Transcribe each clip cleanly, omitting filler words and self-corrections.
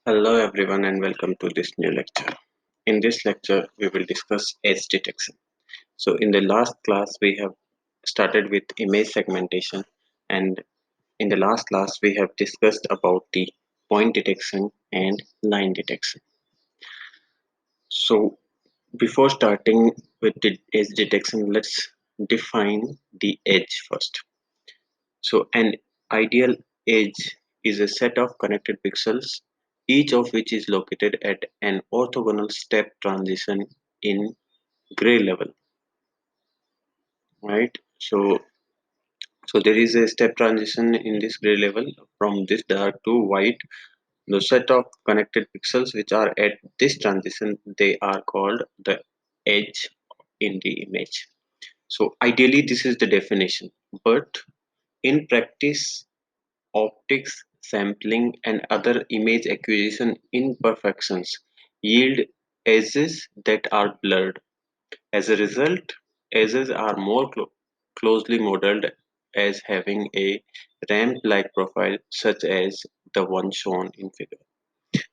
Hello everyone and welcome to this new lecture. In this lecture, we will discuss edge detection. So in the last class, we have started with image segmentation, and in the last class, we have discussed about the point detection and line detection. So before starting with the edge detection, let's define the edge first. So an ideal edge is a set of connected pixels, each of which is located at an orthogonal step transition in gray level, right? So there is a step transition in this gray level from this dark to white. The set of connected pixels which are at this transition, they are called the edge in the image. So ideally, this is the definition, but in practice, optics, sampling, and other image acquisition imperfections yield edges that are blurred. As a result, edges are more closely modeled as having a ramp-like profile such as the one shown in figure.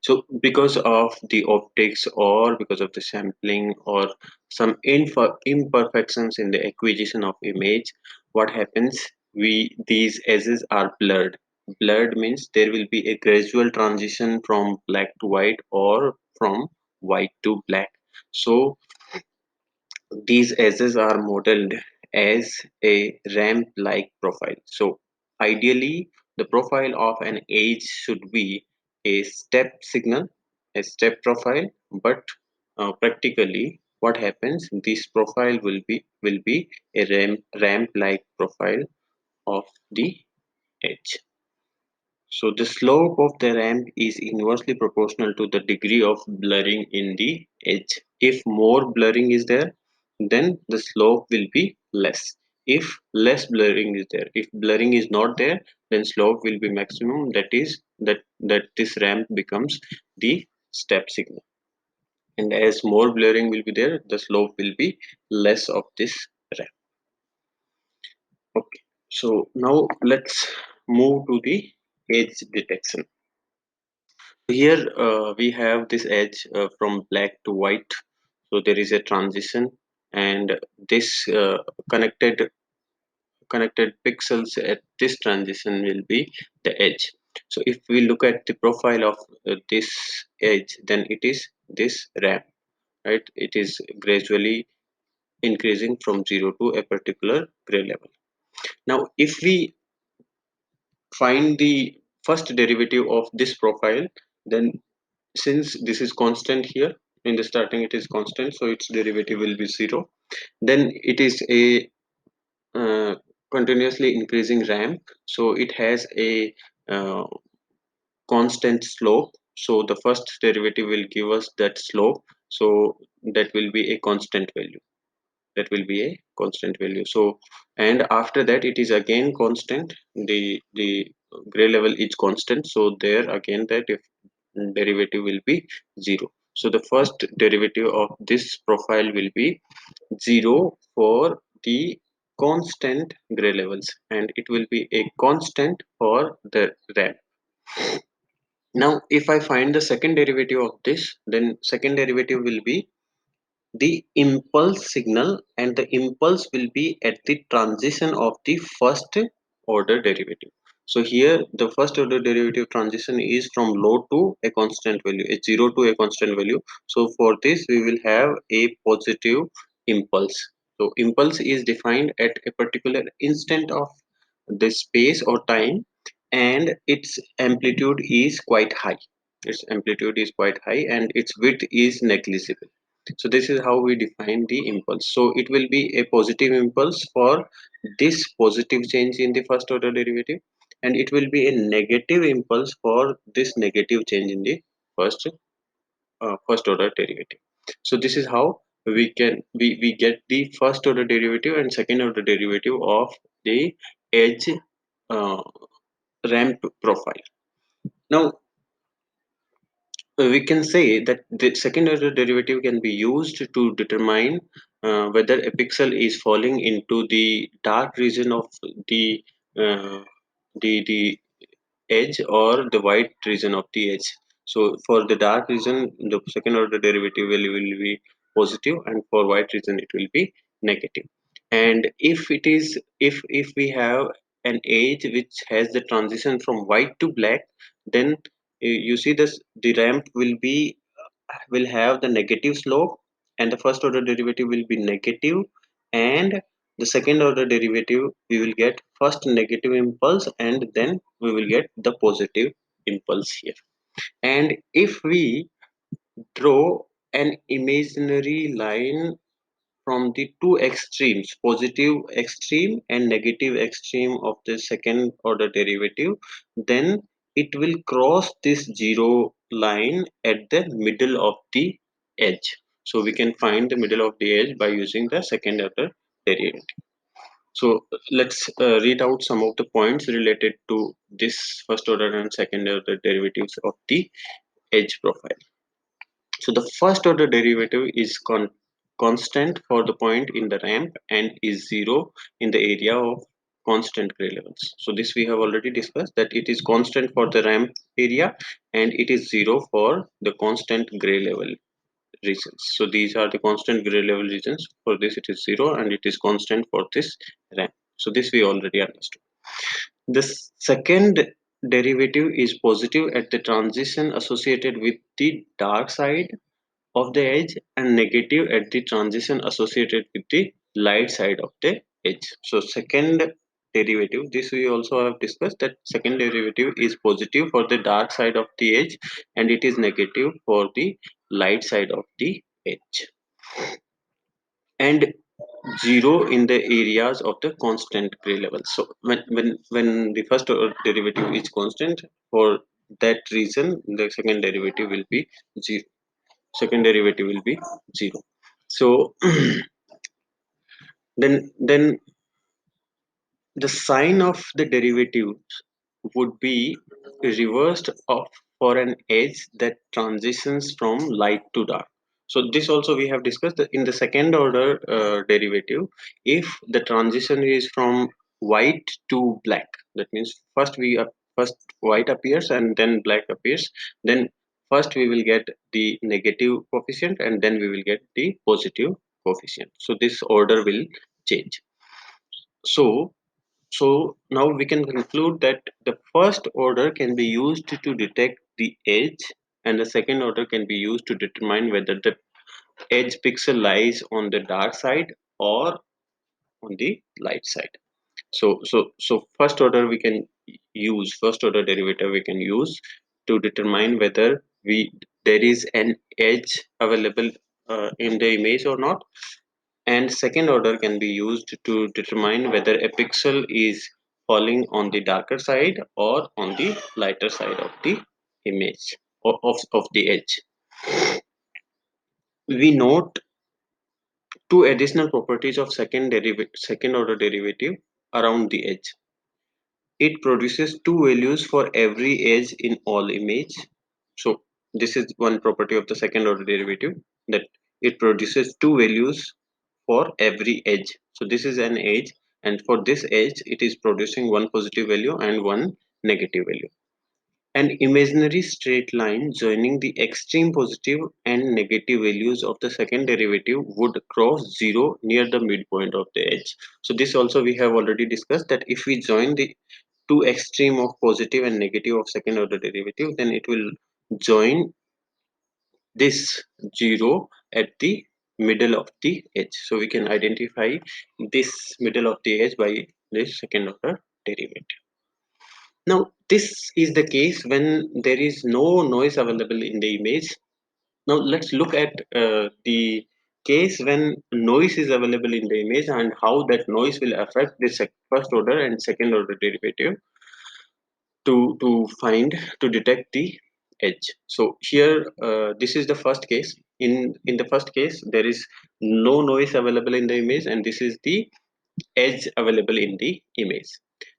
So because of the optics or because of the sampling or some imperfections in the acquisition of image, what happens? These edges are blurred. Blurred means there will be a gradual transition from black to white or from white to black. So these edges are modeled as a ramp-like profile. So ideally, the profile of an edge should be a step signal, a step profile, but practically what happens, this profile will be a ramp-like profile of the edge. So the slope of the ramp is inversely proportional to the degree of blurring in the edge. If more blurring is there, then the slope will be less. If less blurring is there, if blurring is not there, then slope will be maximum. That is that this ramp becomes the step signal. And as more blurring will be there, the slope will be less of this ramp. Okay. So now let's move to the edge detection. Here we have this edge from black to white. So there is a transition, and this connected pixels at this transition will be the edge. So if we look at the profile of this edge, then it is this ramp, right? It is gradually increasing from 0 to a particular gray level. Now, if we find the first derivative of this profile, then since this is constant here in the starting, it is constant, so its derivative will be 0. Then it is a continuously increasing ramp, so it has a uh, constant slope. So the first derivative will give us that slope, so that will be a constant value, that will be a constant value. So and after that it is again constant, the gray level is constant, so there again that if derivative will be 0. So the first derivative of this profile will be 0 for the constant gray levels, and it will be a constant for the ramp. Now if I find the second derivative of this, then second derivative will be the impulse signal, and the impulse will be at the transition of the first order derivative. So here the first order derivative transition is from low to a constant value, a 0 to a constant value. So for this we will have a positive impulse. So impulse is defined at a particular instant of the space or time, and its amplitude is quite high. Its amplitude is quite high and its width is negligible. So this is how we define the impulse. So it will be a positive impulse for this positive change in the first order derivative, and it will be a negative impulse for this negative change in the first first order derivative. So this is how we get the first order derivative and second order derivative of the edge uh, ramp profile. Now we can say that the second order derivative can be used to determine whether a pixel is falling into the dark region of the uh, the edge or the white region of the edge. So for the dark region, the second order derivative will be positive, and for white region it will be negative. And if we have an edge which has the transition from white to black, then you see this the ramp will have the negative slope, and the first order derivative will be negative, and the second order derivative we will get first negative impulse, and then we will get the positive impulse here. And if we draw an imaginary line from the two extremes, positive extreme and negative extreme of the second order derivative, then it will cross this zero line at the middle of the edge. So we can find the middle of the edge by using the second order derivative. So let's read out some of the points related to this first order and second order derivatives of the edge profile. So the first order derivative is constant for the point in the ramp and is zero in the area of constant gray levels. So this we have already discussed, that it is constant for the ramp area and it is zero for the constant gray level regions. So these are the constant gray level regions. For this it is zero and it is constant for this ramp. So this we already understood. The second derivative is positive at the transition associated with the dark side of the edge and negative at the transition associated with the light side of the edge. So second derivative, this we also have discussed, that second derivative is positive for the dark side of the edge and it is negative for the light side of the edge, and zero in the areas of the constant gray level. So when the first derivative is constant, for that reason the second derivative will be zero. Second derivative will be zero. So then the sign of the derivative would be reversed of for an edge that transitions from light to dark. So this also we have discussed that in the second order derivative, if the transition is from white to black, that means first white appears and then black appears, then first we will get the negative coefficient and then we will get the positive coefficient. So this order will change. So so now we can conclude that the first order can be used to detect the edge and the second order can be used to determine whether the edge pixel lies on the dark side or on the light side. So first order we can use, first order derivative we can use to determine whether there is an edge available in the image or not, and second order can be used to determine whether a pixel is falling on the darker side or on the lighter side of the image of the edge. We note two additional properties of second order derivative around the edge. It produces two values for every edge in all image. So this is one property of the second order derivative, that it produces two values for every edge. So this is an edge, and for this edge it is producing one positive value and one negative value. An imaginary straight line joining the extreme positive and negative values of the second derivative would cross zero near the midpoint of the edge. So this also we have already discussed, that if we join the two extreme of positive and negative of second order derivative, then it will join this zero at the middle of the edge. So we can identify this middle of the edge by this second order derivative. Now this is the case when there is no noise available in the image. Now let's look at the case when noise is available in the image and how that noise will affect the first order and second order derivative to detect the edge. So here this is the first case. In the first case there is no noise available in the image and this is the edge available in the image.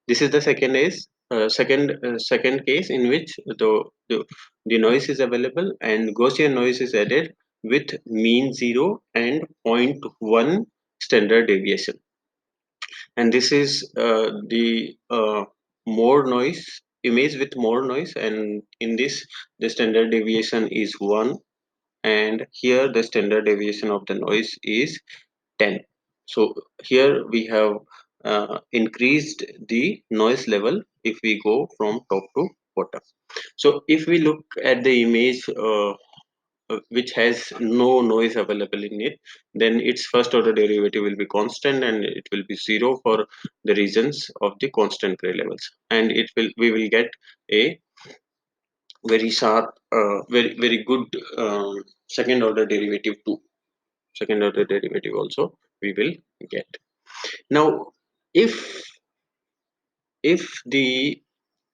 This is the second case in which the, the noise is available and Gaussian noise is added with mean 0 and zero point 0.1 standard deviation, and this is the more noise image with more noise, and in this the standard deviation is 1, and here the standard deviation of the noise is 10. So here we have increased the noise level if we go from top to bottom. So if we look at the image which has no noise available in it, then its first order derivative will be constant, and it will be zero for the regions of the constant gray levels, and it will we will get a very sharp, very good second order derivative too. Second order derivative also we will get. Now, if the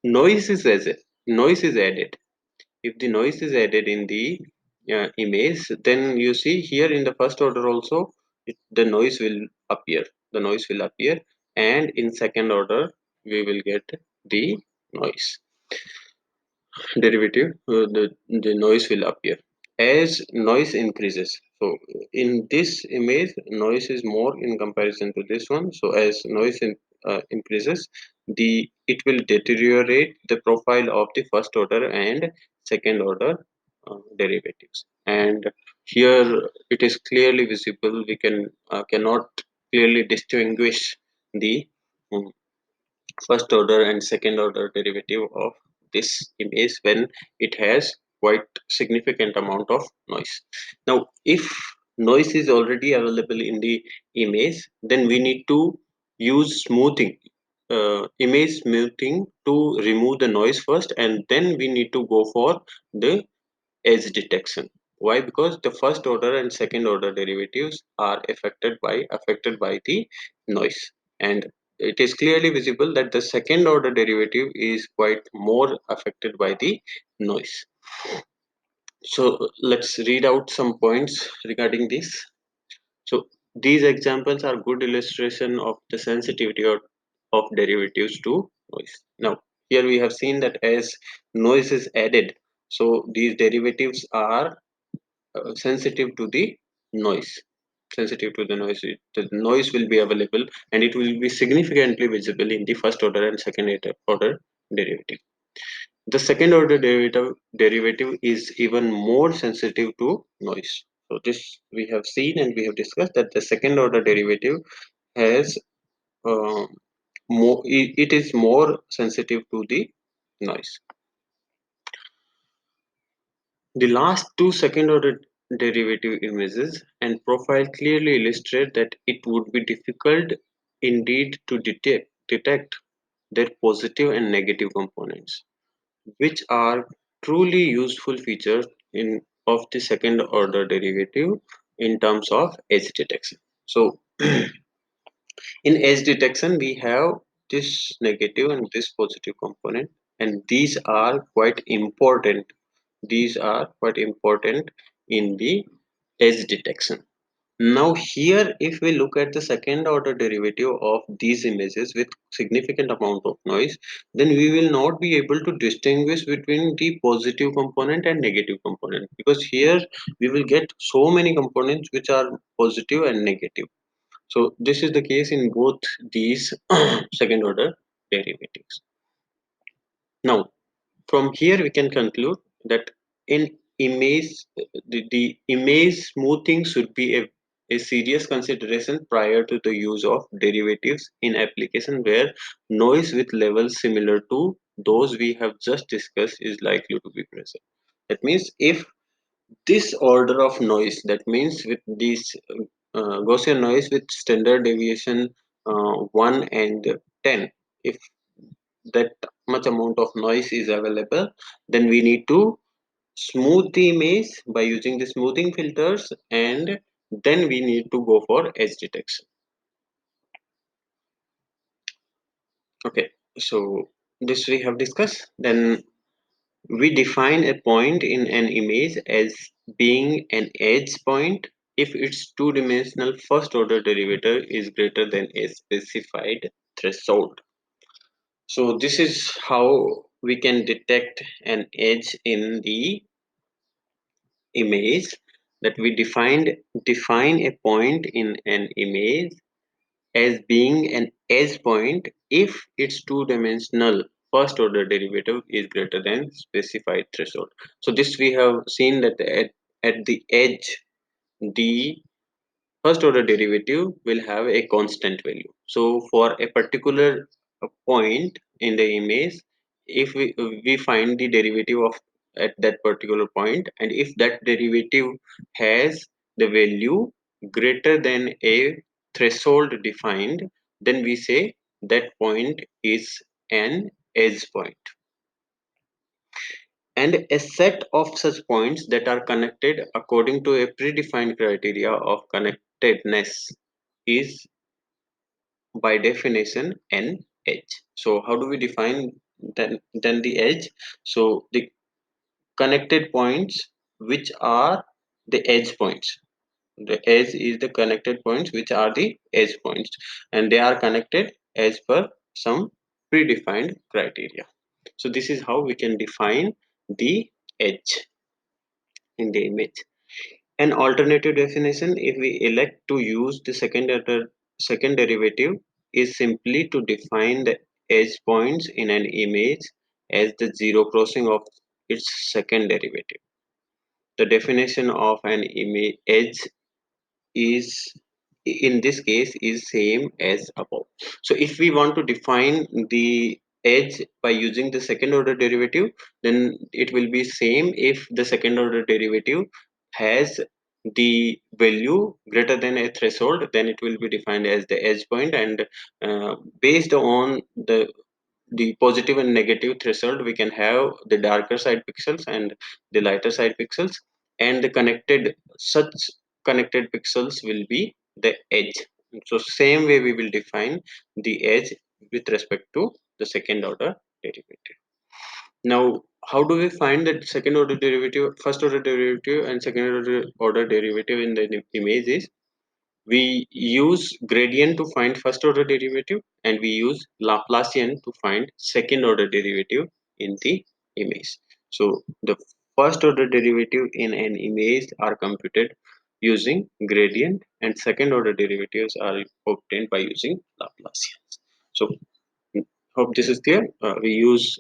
noise is as noise is added, if the noise is added in the image, then you see here in the first order also the noise will appear. The noise will appear, and in second order we will get the noise derivative. The noise will appear as noise increases. So in this image, noise is more in comparison to this one. So as increases, the it will deteriorate the profile of the first order and second order derivatives. And here it is clearly visible. We cannot clearly distinguish the um, first order and second order derivative of this image when it has quite significant amount of noise. Now, if noise is already available in the image, then we need to use smoothing, image smoothing, to remove the noise first, and then we need to go for the edge detection. Why? Because the first order and second order derivatives are affected by the noise, and it is clearly visible that the second order derivative is quite more affected by the noise. So let's read out some points regarding this. So these examples are good illustration of the sensitivity of derivatives to noise. Now here we have seen that as noise is added, so these derivatives are sensitive to the noise. Sensitive to the noise, the noise will be available, and it will be significantly visible in the first order and second order derivative. The second order derivative is even more sensitive to noise. So this we have seen and we have discussed that the second order derivative has uh, it is more sensitive to the noise. The last two second order derivative images and profile clearly illustrate that it would be difficult indeed to detect their positive and negative components, which are truly useful features in of the second order derivative in terms of edge detection. So in edge detection we have this negative and this positive component, and these are quite important in the edge detection. Now here if we look at the second order derivative of these images with significant amount of noise, then we will not be able to distinguish between the positive component and negative component, because here we will get so many components which are positive and negative. So this is the case in both these second order derivatives. Now from here we can conclude that in image the image smoothing should be a serious consideration prior to the use of derivatives in application where noise with levels similar to those we have just discussed is likely to be present. That means if this order of noise, that means with this Gaussian noise with standard deviation 1 and 10, if that much amount of noise is available, then we need to smooth the image by using the smoothing filters, and then we need to go for edge detection. Okay, so this we have discussed. Then we define a point in an image as being an edge point if its two-dimensional first order derivative is greater than a specified threshold. So this is how we can detect an edge in the image, that we define a point in an image as being an edge point if it's two dimensional first order derivative is greater than specified threshold. So this we have seen that at the edge, the first order derivative will have a constant value. So for a particular point in the image, if we find the derivative of at that particular point, and if that derivative has the value greater than a threshold defined, then we say that point is an edge point. And a set of such points that are connected according to a predefined criteria of connectedness is by definition an edge. So how do we define then the edge? So the connected points which are the edge points. The edge is the connected points which are the edge points, and they are connected as per some predefined criteria. So this is how we can define the edge in the image. An alternative definition, if we elect to use the second derivative, is simply to define the edge points in an image as the zero crossing of its second derivative. The definition of an image edge is in this case is same as above. So if we want to define the edge by using the second order derivative, then it will be same if the second order derivative has the value greater than a threshold, then it will be defined as the edge point. And based on the positive and negative threshold, we can have the darker side pixels and the lighter side pixels, and the connected such connected pixels will be the edge. So same way we will define the edge with respect to the second order derivative. Now how do we find that second order derivative, first order derivative and second order derivative in the image is, we use gradient to find first order derivative, and we use Laplacian to find second order derivative in the image. So the first order derivative in an image are computed using gradient, and second order derivatives are obtained by using Laplacian. So hope this is clear. We use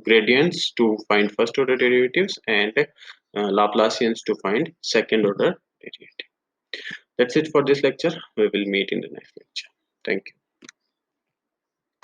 gradients to find first order derivatives, and Laplacians to find second order derivative. That's it for this lecture. We will meet in the next lecture. Thank you.